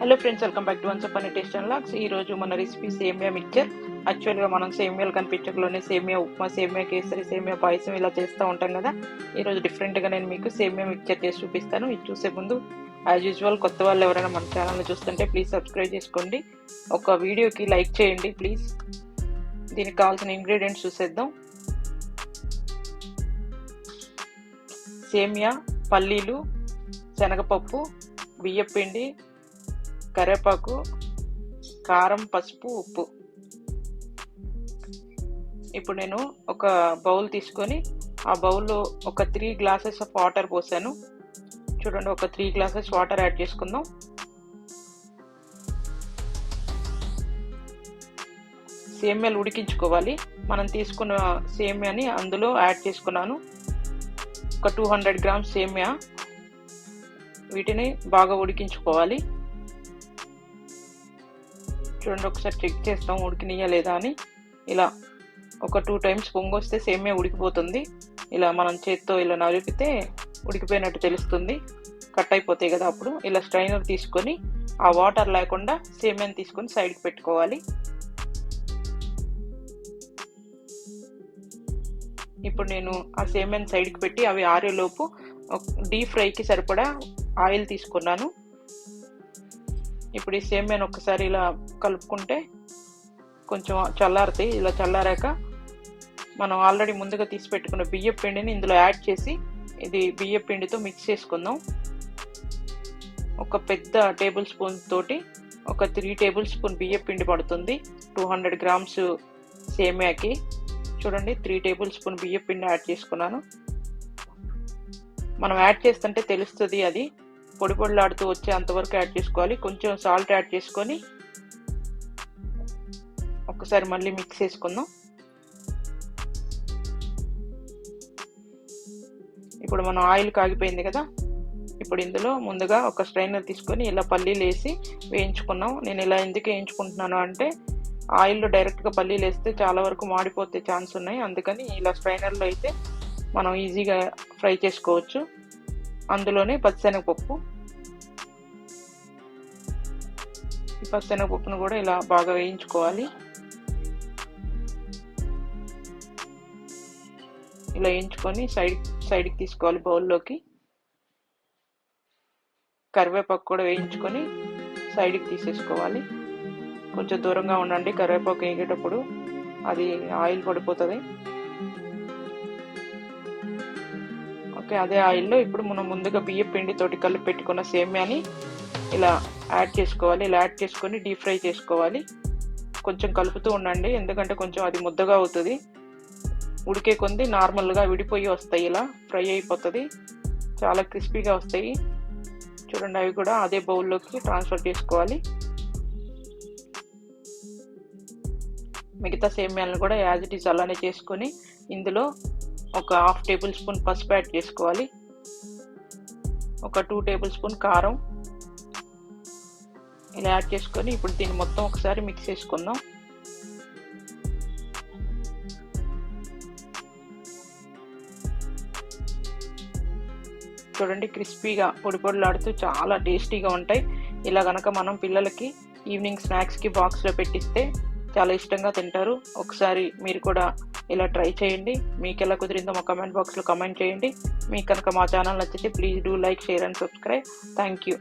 Hello friends, welcome back to once upon a taste and vlogs. ఈ రోజు మన recipe సేమియా మిక్చర్. యాక్చువల్గా మనం సేమియాలు కనిపించకలోనే సేమియా ఉప్మా, సేమియా కేసరి, సేమియా పాయసం ఇలా చేస్తూ ఉంటాం కదా. ఈరోజు డిఫరెంట్గా నేను మీకు సేమియా మిక్చర్ చేసి చూపిస్తాను. ఇది చూసే ముందు యాజ్ యూజువల్ కొత్త వాళ్ళు ఎవరైనా మన ఛానల్ని చూస్తుంటే ప్లీజ్ సబ్స్క్రైబ్ చేసుకోండి. ఒక వీడియోకి లైక్ చేయండి ప్లీజ్. దీనికి కావాల్సిన ఇంగ్రీడియంట్స్ చూసేద్దాం. సేమియా, పల్లీలు, శనగపప్పు, బియ్యపిండి, కరివేపాకు, కారం, పసుపు, ఉప్పు. ఇప్పుడు నేను ఒక బౌల్ తీసుకొని ఆ బౌల్లో ఒక 3 గ్లాసెస్ ఆఫ్ వాటర్ పోసాను. చూడండి, ఒక 3 గ్లాసెస్ వాటర్ యాడ్ చేసుకుందాం. సేమియాలు ఉడికించుకోవాలి. మనం తీసుకున్న సేమియాని అందులో యాడ్ చేసుకున్నాను. ఒక 200 గ్రామ్స్ సేమియా. వీటిని బాగా ఉడికించుకోవాలి. చూడండి, ఒకసారి చెక్ చేస్తాం ఉడికినాయా లేదా అని. ఇలా ఒక 2 టైమ్స్ పొంగొస్తే సేమియా ఉడికిపోతుంది. ఇలా మనం చేత్తో ఇలా నలిపితే ఉడికిపోయినట్టు తెలుస్తుంది. కట్ అయిపోతాయి కదా. అప్పుడు ఇలా స్ట్రైనర్ తీసుకొని ఆ వాటర్ లేకుండా సేమియాని తీసుకొని సైడ్కి పెట్టుకోవాలి. ఇప్పుడు నేను ఆ సేమియాని సైడ్కి పెట్టి అవి ఆరేలోపు డీప్ ఫ్రైకి సరిపడా ఆయిల్ తీసుకున్నాను. ఇప్పుడు ఈ సేమియాని ఒక్కసారి ఇలా కలుపుకుంటే కొంచెం చల్లారుతాయి. ఇలా చల్లారాక మనం ఆల్రెడీ ముందుగా తీసి పెట్టుకున్న బియ్యం పిండిని ఇందులో యాడ్ చేసి ఇది బియ్యం పిండితో మిక్స్ చేసుకుందాం. ఒక పెద్ద టేబుల్ స్పూన్ తోటి ఒక 3 టేబుల్ స్పూన్ బియ్యం పిండి పడుతుంది 200 గ్రామ్స్ సేమియాకి. చూడండి, 3 టేబుల్ స్పూన్ బియ్యం పిండి యాడ్ చేసుకున్నాను. మనం యాడ్ చేస్తుంటే తెలుస్తుంది, అది పొడి పొడిలాడుతూ వచ్చే అంతవరకు యాడ్ చేసుకోవాలి. కొంచెం సాల్ట్ యాడ్ చేసుకొని ఒకసారి మళ్ళీ మిక్స్ చేసుకుందాం. ఇప్పుడు మనం ఆయిల్ కాగిపోయింది కదా. ఇప్పుడు ఇందులో ముందుగా ఒక స్ట్రైనర్ తీసుకొని ఇలా పల్లీలు వేసి వేయించుకున్నాం. నేను ఇలా ఎందుకు వేయించుకుంటున్నాను అంటే ఆయిల్లో డైరెక్ట్గా పల్లీలు వేస్తే చాలా వరకు మాడిపోతే ఛాన్స్ ఉన్నాయి. అందుకని ఇలా స్ట్రైనర్లో అయితే మనం ఈజీగా ఫ్రై చేసుకోవచ్చు. అందులోనే పచ్చిశనగపప్పు. ఈ పచ్చిశనగపప్పును కూడా ఇలా బాగా వేయించుకోవాలి. ఇలా వేయించుకొని సైడ్కి తీసుకోవాలి బౌల్లోకి. కరివేపాకు కూడా వేయించుకొని సైడ్కి తీసేసుకోవాలి. కొంచెం దూరంగా ఉండండి, కరివేపాకు వేగేటప్పుడు అది ఆయిల్ పడిపోతుంది. ఓకే, అదే ఆయిల్లో ఇప్పుడు మనం ముందుగా బియ్యం పిండితోటి కలిపి పెట్టుకున్న సేమియాని ఇలా యాడ్ చేసుకోవాలి. ఇలా యాడ్ చేసుకొని డీప్ ఫ్రై చేసుకోవాలి. కొంచెం కలుపుతూ ఉండండి, ఎందుకంటే కొంచెం అది ముద్దగా అవుతుంది. ఉడికే కొంది నార్మల్గా విడిపోయి వస్తాయి. ఇలా ఫ్రై అయిపోతుంది, చాలా క్రిస్పీగా వస్తాయి. చూడండి, అవి కూడా అదే బౌల్లోకి ట్రాన్స్ఫర్ చేసుకోవాలి. మిగతా సేమియాలను కూడా యాజ్ ఇట్ ఈస్ అలానే చేసుకొని ఇందులో ఒక 1/2 టేబుల్ స్పూన్ పసుపు యాడ్ చేసుకోవాలి. ఒక 2 టేబుల్ స్పూన్ కారం ఇలా యాడ్ చేసుకొని ఇప్పుడు దీన్ని మొత్తం ఒకసారి మిక్స్ చేసుకుందాం. చూడండి, క్రిస్పీగా పొడి పొడిలాడుతూ చాలా టేస్టీగా ఉంటాయి. ఇలా కనుక మనం పిల్లలకి ఈవినింగ్ స్నాక్స్కి బాక్స్లో పెట్టిస్తే చాలా ఇష్టంగా తింటారు. ఒకసారి మీరు కూడా ఇలా ట్రై చేయండి. మీకు ఎలా కుదిరిందో మా కమెంట్ బాక్స్లో కమెంట్ చేయండి. మీకు కనుక మా ఛానల్ నచ్చితే please do like, share and subscribe. Thank you.